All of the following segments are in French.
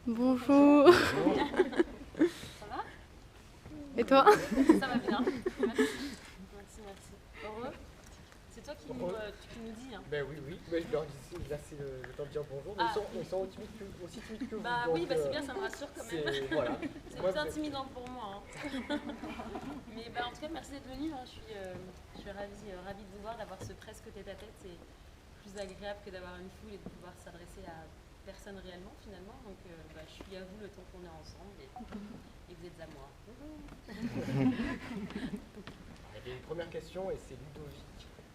Bonjour. Ça va? Et toi? Ça va bien. Merci. Heureux? C'est toi qui nous dis. Hein. Ben oui. Mais je leur dis, là c'est le temps de dire bonjour. Mais ils sont aussi timides que vous. Bah oui, c'est bien, ça me rassure quand même. Voilà. C'est plus intimidant pour moi. Hein. Mais en tout cas, merci d'être venu. Hein. Je suis ravie de vous voir, d'avoir ce presque tête-à-tête. C'est plus agréable que d'avoir une foule et de pouvoir s'adresser à personne réellement finalement. Donc je suis à vous le temps qu'on est ensemble et vous êtes à moi. Il y a une première question et c'est Ludovic,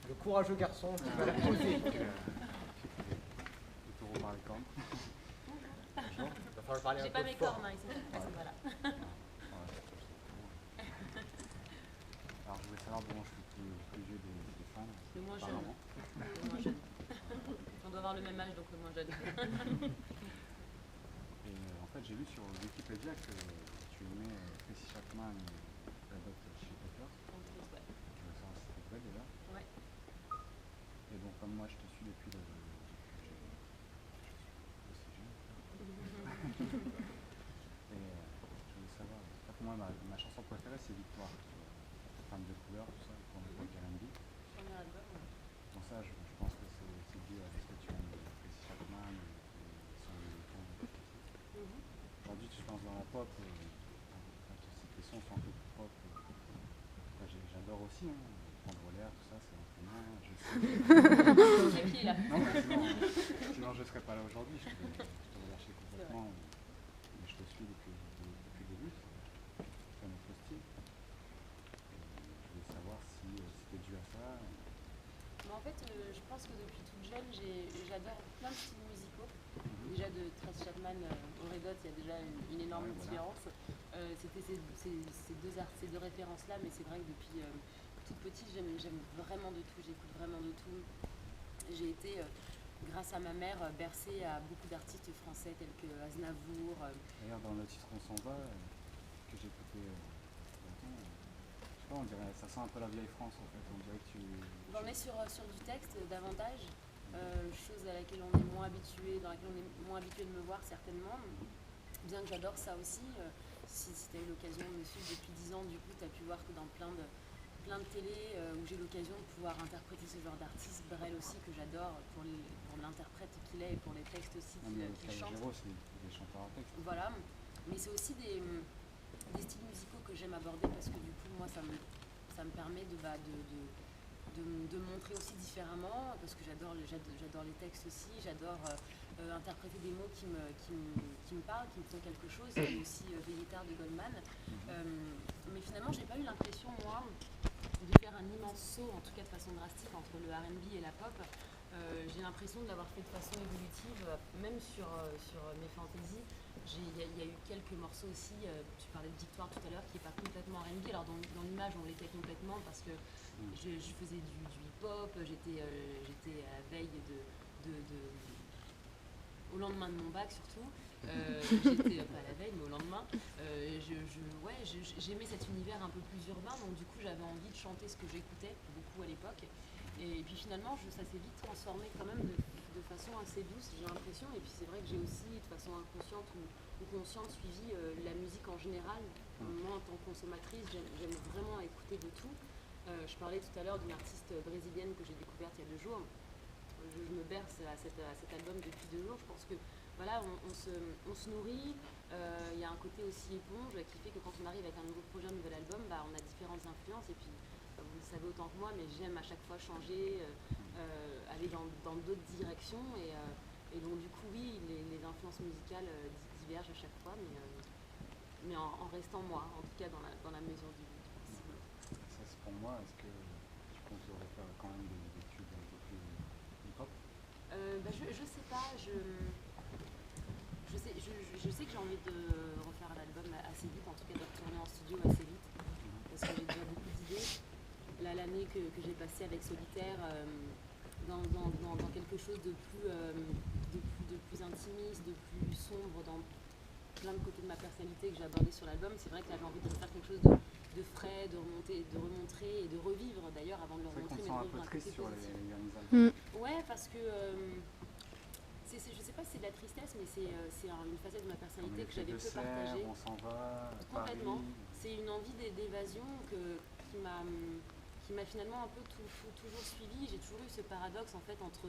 le courageux garçon qui va la poser. Le taureau par les cornes. Bonjour. Il va falloir parler un peu. J'ai pas mes cornes, ils sont pas là. Alors je voulais savoir, bon, je suis plus vieux des femmes. Le moins jeune. On doit avoir le même âge, donc le moins jeune. Et en fait, j'ai lu sur Wikipédia que tu aimais Tracy Chapman, la dot chez Pepper. Je voulais savoir si c'était vrai déjà. Ouais. Et donc, comme moi, je te suis depuis le. Je suis aussi jeune. Et je voulais savoir. En fait, moi, ma chanson préférée, c'est Victoire. Femme de couleur, tout ça, pour le R&B. Premier album. Bon, ça, je pense que c'est dû à ce que tu aimes Tracy Chapman et son ton. Aujourd'hui, tu te lances dans la pop, ces sons sont un peu plus pop. J'adore aussi, hein, prendre l'air, tout ça, c'est entraînant. Sinon je ne serais pas là aujourd'hui, je te relâchais complètement. Mais je te suis depuis le début, c'est notre style. Et je voulais savoir si c'était dû à ça. En fait, je pense que depuis toute jeune, j'adore plein de styles musicaux. Déjà de Tracy Chapman au Red Hot, il y a déjà une énorme différence. C'était ces deux références-là, mais c'est vrai que depuis toute petite, j'aime vraiment de tout, j'écoute vraiment de tout. J'ai été, grâce à ma mère, bercée à beaucoup d'artistes français tels que Aznavour. D'ailleurs, dans le titre On s'en va, que j'ai écouté longtemps, je sais pas, on dirait, ça sent un peu la vieille France en fait. On dirait que On est sur du texte davantage. Chose à laquelle on est moins habitué, dans laquelle on est moins habitué de me voir certainement. Bien que j'adore ça aussi, si tu as eu l'occasion de me suivre depuis 10 ans, du coup tu as pu voir que dans plein de télé où j'ai l'occasion de pouvoir interpréter ce genre d'artiste, Brel aussi que j'adore pour l'interprète qu'il est et pour les textes aussi qu'il chante. C'est des chanteurs à texte. Voilà, mais c'est aussi des styles musicaux que j'aime aborder parce que du coup moi ça me permet de me montrer aussi différemment, parce que j'adore les textes aussi, j'adore interpréter des mots qui me parlent, qui me font quelque chose, et aussi Véritard de Goldman. Mais finalement, j'ai pas eu l'impression, moi, de faire un immense saut, en tout cas de façon drastique, entre le R&B et la pop. J'ai l'impression de l'avoir fait de façon évolutive, même sur mes fantaisies. Il y a eu quelques morceaux aussi, tu parlais de Victoire tout à l'heure, qui n'est pas complètement R&B. Alors dans l'image, on l'était complètement parce que je faisais du hip-hop, j'étais à la veille au lendemain de mon bac surtout. J'étais pas à la veille, mais au lendemain. J'aimais cet univers un peu plus urbain, donc du coup j'avais envie de chanter ce que j'écoutais beaucoup à l'époque. Et puis finalement, ça s'est vite transformé quand même de façon assez douce, j'ai l'impression. Et puis c'est vrai que j'ai aussi, de façon inconsciente ou consciente, suivi la musique en général. Moi, en tant que consommatrice, j'aime vraiment écouter de tout. Je parlais tout à l'heure d'une artiste brésilienne que j'ai découverte il y a 2 jours. Je me berce à cet album depuis 2 jours. Je pense que voilà, on se nourrit. Il y a un côté aussi éponge qui fait que quand on arrive avec un nouveau projet, un nouvel album, on a différentes influences. Et puis, vous le savez autant que moi, mais j'aime à chaque fois changer, aller dans d'autres directions. Et donc, du coup, oui, les influences musicales divergent à chaque fois, mais en restant moi, en tout cas dans la mesure du possible. Ça, c'est pour moi. Est-ce que tu comptes refaire quand même des tubes un peu plus hip-hop? Je sais pas. Je sais que j'ai envie de refaire l'album assez vite, en tout cas de retourner en studio assez vite, parce que j'ai déjà beaucoup d'idées. Là, l'année que j'ai passée avec Solitaire, dans quelque chose de plus intimiste, de plus sombre, dans plein de côtés de ma personnalité que j'ai abordé sur l'album, c'est vrai que j'avais envie de faire quelque chose de frais, de remontrer et de revivre d'ailleurs avant de le remontrer, mais de revivre un côté positif. Ouais, Ouais, parce que je sais pas si c'est de la tristesse, mais c'est une facette de ma Comme personnalité que l'effet j'avais de peu serre, partagée. on s'en va, Complètement. Paris. C'est une envie d'évasion qui m'a finalement un peu toujours suivie. J'ai toujours eu ce paradoxe en fait entre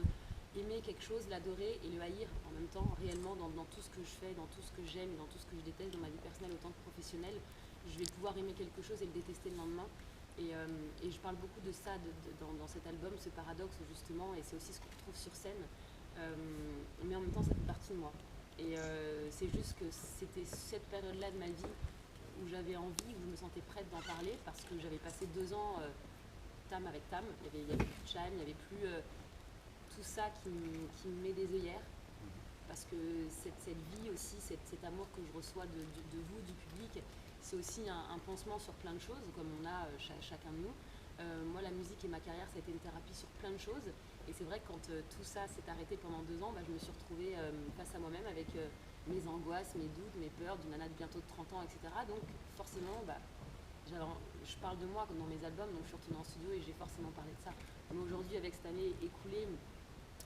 aimer quelque chose, l'adorer et le haïr en même temps, réellement dans tout ce que je fais, dans tout ce que j'aime et dans tout ce que je déteste, dans ma vie personnelle autant que professionnelle. Je vais pouvoir aimer quelque chose et le détester le lendemain. Et je parle beaucoup de ça dans cet album, ce paradoxe justement, et c'est aussi ce qu'on retrouve sur scène. Mais en même temps, ça fait partie de moi. Et c'est juste que c'était cette période-là de ma vie où j'avais envie, où je me sentais prête d'en parler, parce que j'avais passé 2 ans Tam avec Tam. Il y avait plus de Cham, il n'y avait plus tout ça qui me met des œillères. Parce que cette vie aussi, cet amour que je reçois de vous, du public, c'est aussi un pansement sur plein de choses, comme on a chacun de nous. Moi, la musique et ma carrière, ça a été une thérapie sur plein de choses. Et c'est vrai que quand tout ça s'est arrêté pendant 2 ans, je me suis retrouvée face à moi-même avec mes angoisses, mes doutes, mes peurs d'une nana de bientôt de 30 ans, etc. Donc forcément, je parle de moi comme dans mes albums, donc je suis retournée en studio et j'ai forcément parlé de ça. Mais aujourd'hui, avec cette année écoulée,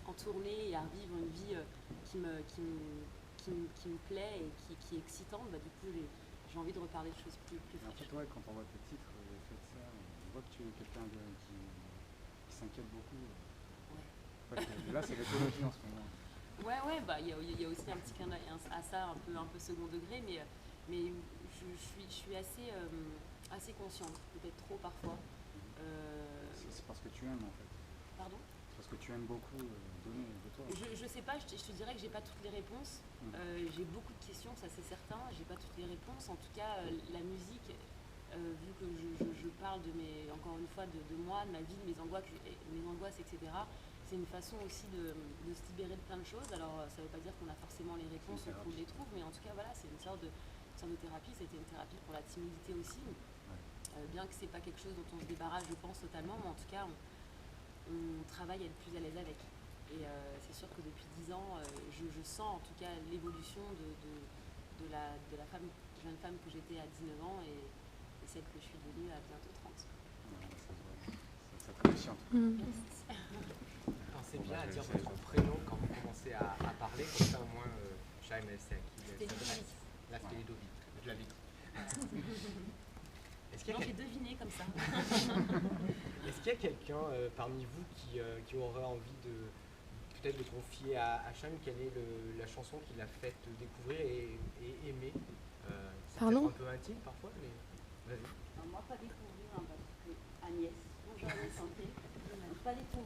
en tournée et à vivre une vie qui me plaît et qui est excitante, du coup j'ai envie de reparler de choses plus En fraîches. fait, ouais, quand on voit tes titres, l'effet de serre, on voit que tu es quelqu'un qui s'inquiète beaucoup. Ouais. Là, c'est l'écologie en ce moment. Ouais, il y a aussi un petit clin d'œil à ça, un peu second degré, mais je suis assez consciente, peut-être trop parfois. C'est parce que tu aimes en fait. Pardon ? Parce que tu aimes beaucoup donner de toi. Je sais pas, je te dirais que j'ai pas toutes les réponses. J'ai beaucoup de questions, ça c'est certain. J'ai pas toutes les réponses. En tout cas, la musique, vu que je parle encore une fois, de moi, de ma vie, de mes angoisses, etc. C'est une façon aussi de se libérer de plein de choses. Alors, ça veut pas dire qu'on a forcément les réponses ou qu'on les trouve, mais en tout cas, voilà, c'est une sorte de thérapie. C'était une thérapie pour la timidité aussi. Bien que c'est pas quelque chose dont on se débarrasse, je pense, totalement, mais en tout cas, on travaille à être plus à l'aise avec. Et c'est sûr que depuis 10 ans, je sens en tout cas l'évolution de la jeune femme que j'étais à 19 ans et celle que je suis devenue à bientôt 30. Ça te réussit en tout cas. Pensez bien à dire votre prénom quand vous commencez à parler, comme ça au moins Cham sait à qui elle s'adresse. Là c'était Ludovic, je l'avais dit. Non, j'ai deviné comme ça. Est-ce qu'il y a quelqu'un parmi vous qui aurait envie de peut-être de confier à Cham quelle est la chanson qui l'a fait découvrir et aimer c'est Pardon ? peut-être un peu intime parfois, mais vas-y. Moi, pas découvrir, parce que Agnès, quand j'avais chanté, pas découvrir.